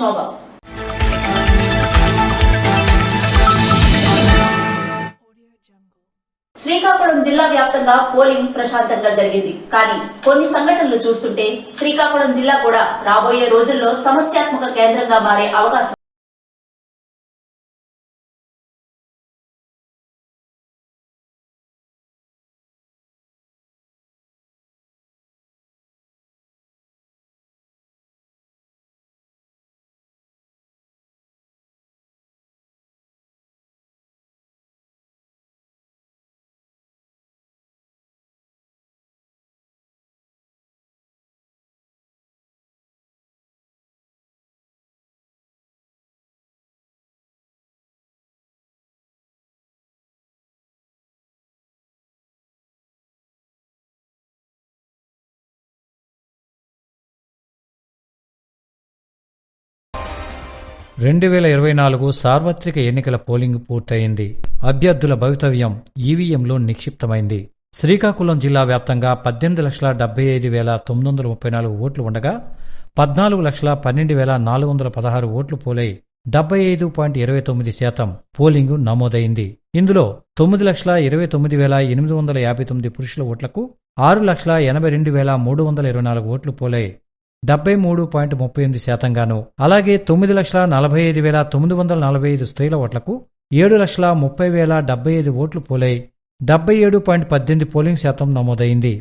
శోభ. శ్రీకాకుళం జిల్లా వ్యాప్తంగా పోలింగ్ ప్రశాంతంగా జరిగింది. కానీ కొన్ని సంఘటనలు చూస్తుంటే శ్రీకాకుళం జిల్లా కూడా రాబోయే రోజుల్లో సమస్యాత్మక కేంద్రంగా మారే అవకాశం. సార్వత్రిక ఎన్నికల పోలింగ్ పూర్తయింది. అభ్యర్థుల భవితవ్యం ఈవీఎంలో నిక్షిప్తమైంది. శ్రీకాకుళం జిల్లా వ్యాప్తంగా 18,75,934 ఓట్లు ఉండగా 14,12,416 ఓట్లు పోలై 75.29% పోలింగు నమోదైంది. ఇందులో 9,29,859 పురుషుల ఓట్లకు 6,82,324 ఓట్లు పోలై 73.38% గాను, అలాగే 9,45,945 స్త్రీల ఓట్లకు 7,30,075 ఓట్లు పోలై 77.18% పోలింగ్ శాతం నమోదైంది.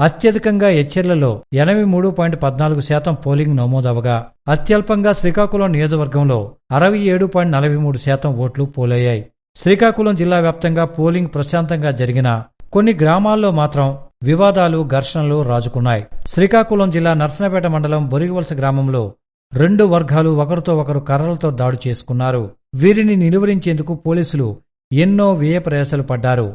అత్యధికంగా ఎచ్చెర్లలో 83.14% పోలింగ్ నమోదవగా అత్యల్పంగా శ్రీకాకుళం నియోజకవర్గంలో 67.43% ఓట్లు పోలయ్యాయి. శ్రీకాకుళం జిల్లా వ్యాప్తంగా పోలింగ్ ప్రశాంతంగా జరిగిన కొన్ని గ్రామాల్లో మాత్రం వివాదాలు, ఘర్షణలు రాజుకున్నాయి. శ్రీకాకుళం జిల్లా నర్సనపేట మండలం బొరిగివలస గ్రామంలో 2 వర్గాలు ఒకరితో ఒకరు కర్రలతో దాడి చేసుకున్నారు. వీరిని నిలువరించేందుకు పోలీసులు ఎన్నో వ్యయ ప్రయాసాలు పడ్డారు.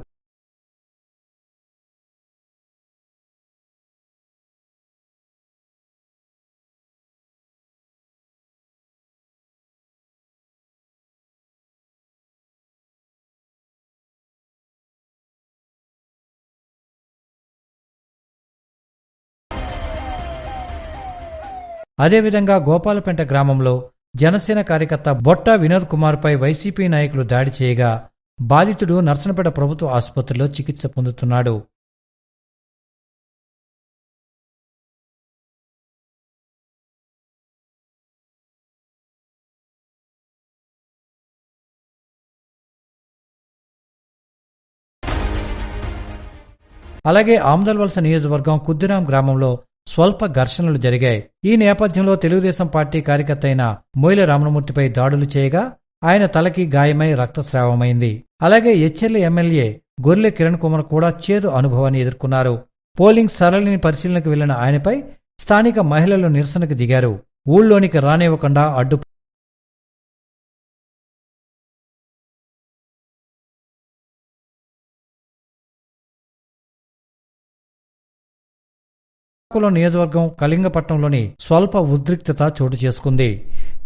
అదేవిధంగా గోపాలపేట గ్రామంలో జనసేన కార్యకర్త బొట్ట వినోద్ కుమార్ పై వైసీపీ నాయకులు దాడి చేయగా బాధితుడు నర్సనపేట ప్రభుత్వ ఆసుపత్రిలో చికిత్స పొందుతున్నాడు. అలాగే ఆమదల్వలస నియోజకవర్గం కుద్దిరాం గ్రామంలో స్వల్ప ఘర్షణలు జరిగాయి. ఈ నేపథ్యంలో తెలుగుదేశం పార్టీ కార్యకర్త అయిన మొయిల రామమూర్తిపై దాడులు చేయగా ఆయన తలకి గాయమై రక్తస్రావమైంది. అలాగే ఎచ్చెర్ల ఎమ్మెల్యే గొర్లె కిరణ్ కుమార్ కూడా చేదు అనుభవాన్ని ఎదుర్కొన్నారు. పోలింగ్ సరళిని పరిశీలనకు వెళ్లిన ఆయనపై స్థానిక మహిళలు నిరసనకు దిగారు. ఊళ్ళోనికి రానివ్వకుండా అడ్డు నియోజకవర్గం కళింగపట్నంలోని స్వల్ప ఉద్రిక్తత చోటు చేసుకుంది.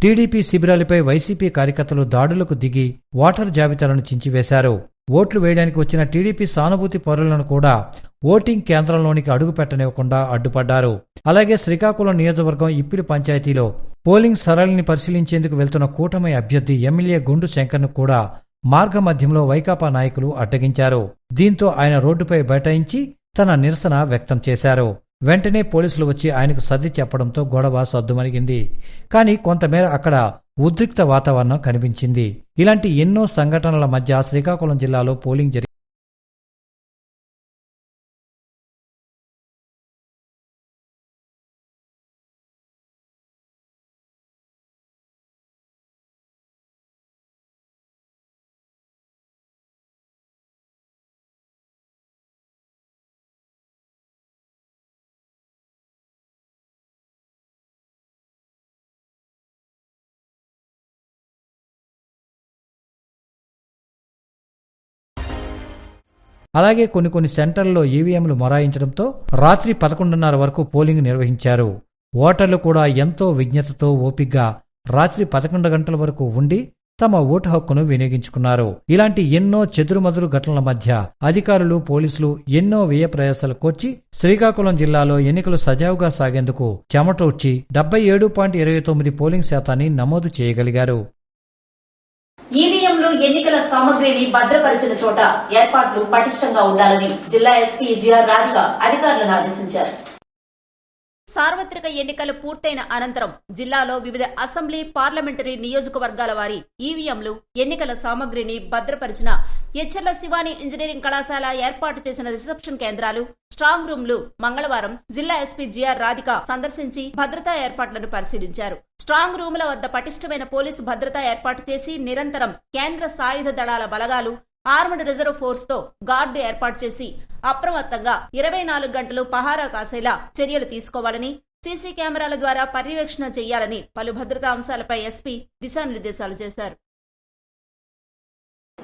టీడీపీ శిబిరాలపై వైసీపీ కార్యకర్తలు దాడులకు దిగి ఓటర్ జాబితాలను చించివేశారు. ఓట్లు వేయడానికి వచ్చిన టీడీపీ సానుభూతి పరులను కూడా ఓటింగ్ కేంద్రంలోనికి అడుగు పెట్టనివ్వకుండా అడ్డుపడ్డారు. అలాగే శ్రీకాకుళం నియోజకవర్గం ఇప్పిలి పంచాయతీలో పోలింగ్ సరళిని పరిశీలించేందుకు వెళ్తున్న కూటమి అభ్యర్థి ఎమ్మెల్యే గుండు శంకర్ను కూడా మార్గమధ్యంలో వైకాపా నాయకులు అడ్డగించారు. దీంతో ఆయన రోడ్డుపై బైఠాయించి తన నిరసన వ్యక్తం చేశారు. వెంటనే పోలీసులు వచ్చి ఆయనకు సర్ది చెప్పడంతో గొడవ సద్దుమణిగింది. కానీ కొంతమేర అక్కడ ఉద్రిక్త వాతావరణం కనిపించింది. ఇలాంటి ఎన్నో సంఘటనల మధ్య శ్రీకాకుళం జిల్లాలో పోలింగ్ జరిగింది. అలాగే కొన్ని సెంటర్లలో ఈవీఎంలు మొరాయించడంతో రాత్రి 11:30 వరకు పోలింగ్ నిర్వహించారు. ఓటర్లు కూడా ఎంతో విజ్ఞతతో ఓపిగ్గా రాత్రి 11 గంటల వరకు ఉండి తమ ఓటు హక్కును వినియోగించుకున్నారు. ఇలాంటి ఎన్నో చెదురుమదురు ఘటనల మధ్య అధికారులు, పోలీసులు ఎన్నో వ్యయ ప్రయాసాలు కోర్చి శ్రీకాకుళం జిల్లాలో ఎన్నికలు సజావుగా సాగేందుకు చెమటోడ్చి 77.29 పోలింగ్ శాతాన్ని నమోదు చేయగలిగారు. ఈవీఎంలు ఎన్నికల సామగ్రిని భద్రపరిచిన చోట ఏర్పాట్లు పటిష్టంగా ఉండాలని జిల్లా ఎస్పీ జిఆర్ రాధిక అధికారులను ఆదేశించారు. సార్వత్రిక ఎన్నికలు పూర్తయిన అనంతరం జిల్లాలో వివిధ అసెంబ్లీ, పార్లమెంటరీ నియోజకవర్గాల వారి ఈవీఎంలు ఎన్నికల సామగ్రిని భద్రపరిచిన ఎచ్చెర్ల శివాని ఇంజనీరింగ్ కళాశాల ఏర్పాటు చేసిన రిసెప్షన్ కేంద్రాలు, స్ట్రాంగ్ రూమ్లు మంగళవారం జిల్లా ఎస్పీ జిఆర్ రాధిక సందర్శించి భద్రతా ఏర్పాట్లను పరిశీలించారు. స్ట్రాంగ్ రూముల వద్ద పటిష్టమైన పోలీసు భద్రత ఏర్పాటు చేసి నిరంతరం కేంద్ర సాయుధ దళాల బలగాలు, ఆర్మడ్ రిజర్వ్ ఫోర్స్ తో గార్డు ఏర్పాటు చేసి అప్రమత్తంగా 24 గంటలు పహారా కాసేలా చర్యలు తీసుకోవాలని, సీసీ కెమెరాల ద్వారా పర్యవేక్షణ చేయాలని పలు భద్రతా అంశాలపై ఎస్పీ దిశానిర్దేశాలు చేశారు.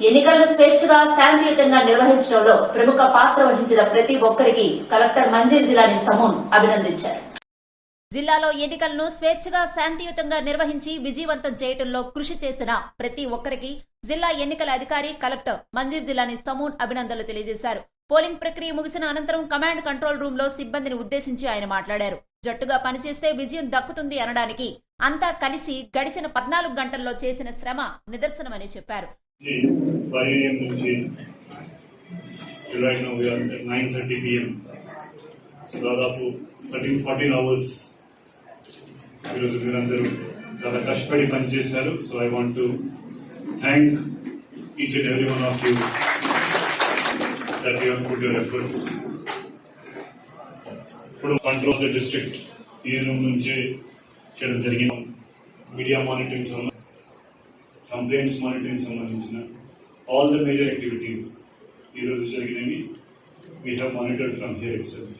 ఎన్నికలను స్వేచ్ఛగా, శాంతియుతంగా నిర్వహించడంలో ప్రముఖ పాత్ర వహించిన ప్రతి ఒక్కరికి కలెక్టర్ మంజీర్ జిలానీ సమూన్ అభినందించారు. జిల్లాలో ఎన్నికలను స్వేచ్ఛగా, శాంతియుతంగా నిర్వహించి విజయవంతం చేయడంలో కృషి చేసిన ప్రతి ఒక్కరికి జిల్లా ఎన్నికల అధికారి కలెక్టర్ మంజీర్ జిలానీ సమూన్ అభినందనలు తెలియజేశారు. పోలింగ్ ప్రక్రియ ముగిసిన అనంతరం కమాండ్ కంట్రోల్ రూమ్ లో సిబ్బందిని ఉద్దేశించి ఆయన మాట్లాడారు. జట్టుగా పనిచేస్తే విజయం దక్కుతుంది అనడానికి అంతా కలిసి గడిచిన 14 గంటల్లో చేసిన శ్రమ నిదర్శనమని చెప్పారు. దాదాపు 13-14 అవర్స్ ఈరోజు మీరందరూ చాలా కష్టపడి పనిచేశారు. So I want to thank each and every one of you that you have put your efforts. ఇప్పుడు కంట్రోల్ ద డిస్ట్రిక్ట్ ఈ రూమ్ నుంచి చేయడం జరిగిన మీడియా మానిటరింగ్ కంప్లైంట్స్ మానిటరింగ్ సంబంధించిన ఆల్ ద మేజర్ యాక్టివిటీస్ ఈ రోజు జరిగినవి we have monitored from here itself.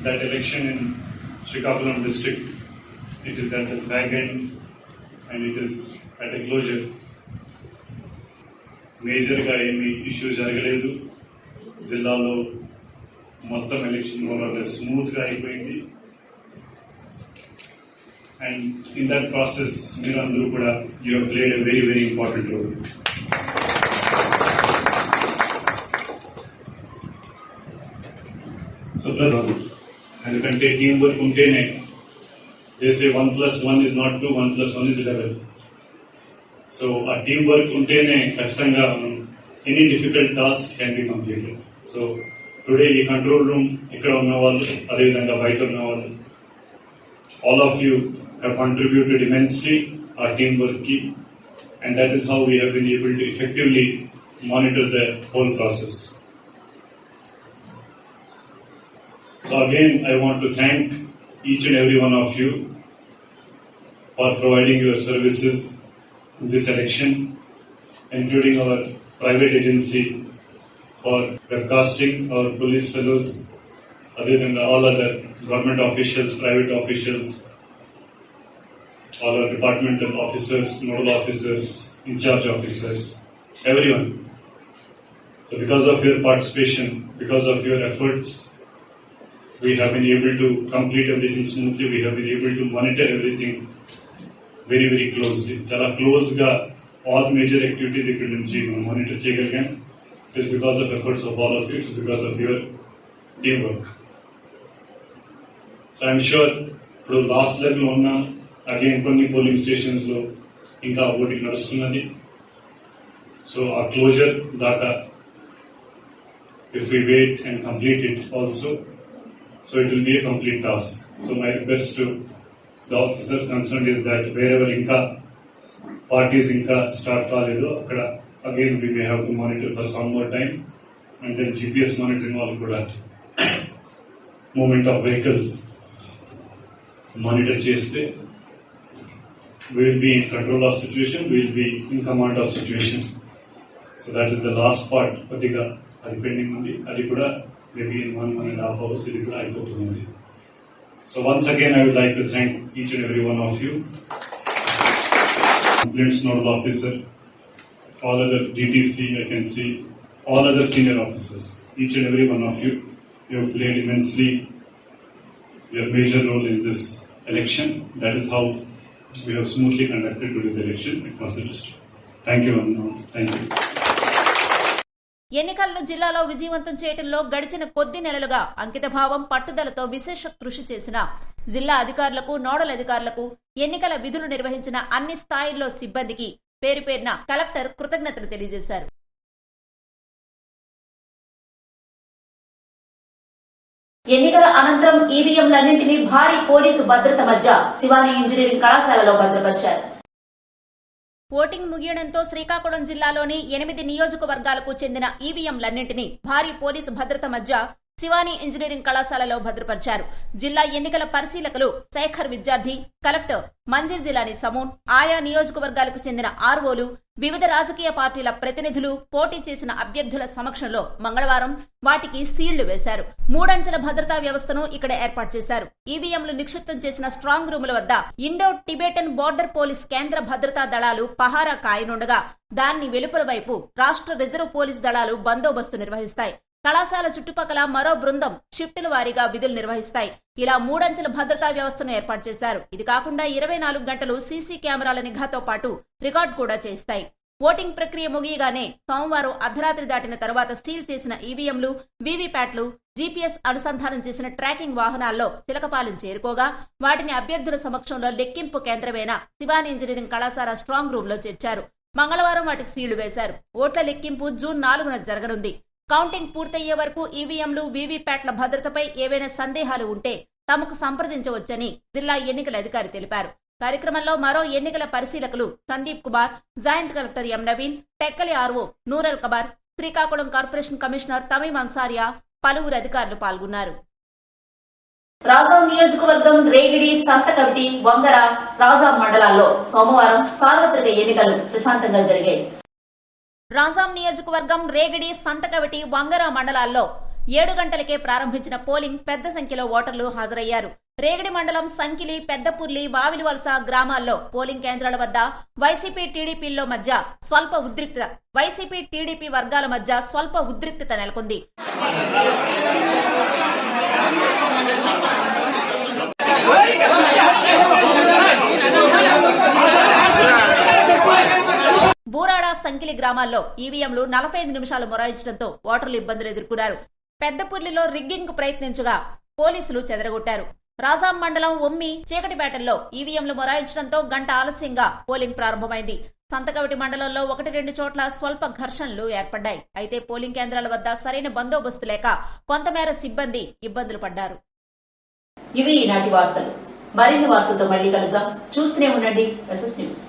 That election in Srikakulam district, it is at the fag end and it is at a closure. Major గా ఏమి issues జరగలేదు. జిల్లాలో మొత్తం election వల్ల స్మూత్ గా అయిపోయింది. అండ్ ఇన్ దట్ ప్రాసెస్ మీరందరూ కూడా you have played a very very important role. So ఎందుకంటే టీం వర్క్ ఉంటేనే చేసే 1+1 is not 2, 1+1 is 11. సో ఆ టీం వర్క్ ఉంటేనే ఖచ్చితంగా any difficult task can be completed. So today ఈ కంట్రోల్ రూమ్ ఇక్కడ ఉన్న వాళ్ళు, అదేవిధంగా బయట ఉన్న వాళ్ళు, all of you have contributed immensely ఆ టీం వర్క్ కి, and that is how we have been able to effectively monitor the whole process. So again, I want to thank each and every one of you for providing your services in this election, including our private agency for webcasting, our police fellows, other than all other government officials, private officials, all our departmental officers, nodal officers, in charge officers, everyone. So because of your participation, because of your efforts, we have been able to complete everything smoothly. We have been able to monitor everything very, very closely. Chala close ga all major activities ikkada nunchi monitor cheyagalagam. It is because of efforts of all of you. It is because of your teamwork. So I am sure ఇప్పుడు last leg లో ఉన్న again కొన్ని polling stations లో ఇంకా voting నడుస్తున్నది. So ఆ closure దాకా if we wait and complete it also, so it will be a complete task. So my request to the officers concerned is that wherever inka parties inka start kaledo akkada again we may have to monitor for some more time, and then GPS monitoring all kuda movement of vehicles monitor cheste we will be in control of situation, we will be in command of situation. So that is the last part padiga adi pending undi, adi kuda maybe in 1.5 hours it will అయిపోతుంది. So once again I would like to thank each and every one of you, complaints nodal officer, all other DTC, I can see all other senior officers, each and every one of you, you have played immensely your major role in this election. That is how we have smoothly conducted today's election across the district. Thank you, Anna. Thank you. ఎన్నికలను జిల్లాలో విజయవంతం చేయడంలో గడిచిన కొద్ది నెలలుగా అంకితభావం పట్టుదలతో విశేష కృషి చేసిన జిల్లా అధికారులకు నోడల్ అధికారులకు ఎన్నికల విధులు నిర్వహించిన అన్ని స్థాయిల్లో సిబ్బందికి పేరు పేరున కలెక్టర్ కృతజ్ఞతలు తెలియజేశారు. ఎన్నికల అనంతరం ఈవీఎంలన్నింటినీ భారీ పోలీసు భద్రత మధ్య శివాని ఇంజనీరింగ్ కళాశాలలో భద్రపరిచారు. ఓటింగ్ ముగియడంతో శ్రీకాకుళం జిల్లాలోని 8 నియోజకవర్గాలకు చెందిన ఈవీఎంలన్నింటినీ భారీ పోలీసు భద్రత మధ్య శివాని ఇంజనీరింగ్ కళాశాలలో భద్రపరిచారు. జిల్లా ఎన్నికల పరిశీలకులు శేఖర్ విద్యార్థి, కలెక్టర్ మంజీర్ జిలానీ సమూన్, ఆయా నియోజకవర్గాలకు చెందిన ఆర్ఓలు, వివిధ రాజకీయ పార్టీల ప్రతినిధులు పోటీ చేసిన అభ్యర్థుల సమక్షంలో మంగళవారం వాటికి సీళ్లు వేశారు. 3 అంచెల భద్రతా వ్యవస్థను ఇక్కడ ఏర్పాటు చేశారు. ఈవీఎంలు నిక్షిప్తం చేసిన స్ట్రాంగ్ రూముల వద్ద ఇండో టిబెటన్ బోర్డర్ పోలీస్ కేంద్ర భద్రతా దళాలు పహారా కాయనుండగా దాన్ని వెలుపల వైపు రాష్ట్ర రిజర్వ్ పోలీస్ దళాలు బందోబస్తు నిర్వహిస్తాయి. కళాశాల చుట్టుపక్కల మరో బృందం షిఫ్టుల వారీగా విధులు నిర్వహిస్తాయి. ఇలా 3 అంచెల భద్రతా వ్యవస్థను ఏర్పాటు చేశారు. ఇది కాకుండా 24 గంటలు సీసీ కెమెరాల నిఘాతో పాటు రికార్డు కూడా చేస్తాయి. ఓటింగ్ ప్రక్రియ ముగియగానే సోమవారం అర్ధరాత్రి దాటిన తర్వాత సీల్ చేసిన ఈవీఎంలు, వీవీప్యాట్లు, జీపీఎస్ అనుసంధానం చేసిన ట్రాకింగ్ వాహనాల్లో చిలకపాలెం చేరుకోగా వాటిని అభ్యర్థుల సమక్షంలో లెక్కింపు కేంద్రమైన శివాని ఇంజనీరింగ్ కళాశాల స్ట్రాంగ్ రూమ్ లో చేర్చారు. మంగళవారం వాటికి సీళ్లు వేశారు. ఓట్ల లెక్కింపు జూన్ 4న జరగనుంది. కౌంటింగ్ పూర్తయ్యే వరకు ఈవీఎంలు, వీవీప్యాట్ల భద్రతపై ఏవైనా సందేహాలు ఉంటే తమకు సంప్రదించవచ్చని జిల్లా ఎన్నికల అధికారి తెలిపారు. కార్యక్రమంలో మరో ఎన్నికల పరిశీలకులు Sandeep Kumar, joint collector M Naveen, Tekkali RO Nurul Kabar, Srikakulam corporation commissioner Tamim Ansariya, పలువురు అధికారులు పాల్గొన్నారు. రాజాం నియోజకవర్గం రేగిడి, సంతకవిటి, వంగర, రాజాం మండలాల్లో సోమవారం సార్వత్రిక ఎన్నికలు ప్రశాంతంగా జరిగాయి. రాజాం నియోజకవర్గం రేగిడి, సంతకవిటి, వంగర మండలాల్లో 7 గంటలకే ప్రారంభించిన పోలింగ్ పెద్ద సంఖ్యలో ఓటర్లు హాజరయ్యారు. రేగిడి మండలం సంకిలి, పెద్దపుర్లి, వావిలివలస గ్రామాల్లో పోలింగ్ కేంద్రాల వద్ద వైసీపీ టీడీపీ వర్గాల మధ్య స్వల్ప ఉద్రిక్తత నెలకొంది. బూరాడ, సంకిలి గ్రామాల్లో ఈవీఎంలు 45 నిమిషాలు మొరాయించడంతో ఓటర్లు ఇబ్బందులు ఎదుర్కొన్నారు. పెద్దపుర్లిలో రిగ్గింగ్ కు ప్రయత్నించగా పోలీసులు చెదరగొట్టారు. రాజాం మండలం ఒమ్మి, చీకటిపేటల్లో ఈవీఎంలు మొరాయించడంతో గంట ఆలస్యంగా పోలింగ్ ప్రారంభమైంది. సంతకవిటి మండలంలో 1-2 చోట్ల స్వల్ప ఘర్షణలు ఏర్పడ్డాయి. అయితే పోలింగ్ కేంద్రాల వద్ద సరైన బందోబస్తు లేక కొంతమేర సిబ్బంది ఇబ్బందులు పడ్డారు. ఇవి ఈనాటి వార్తలు. మరిన్ని వార్తలతో మళ్లీ కలుద్దాం. చూస్తూనే ఉండండి SS న్యూస్.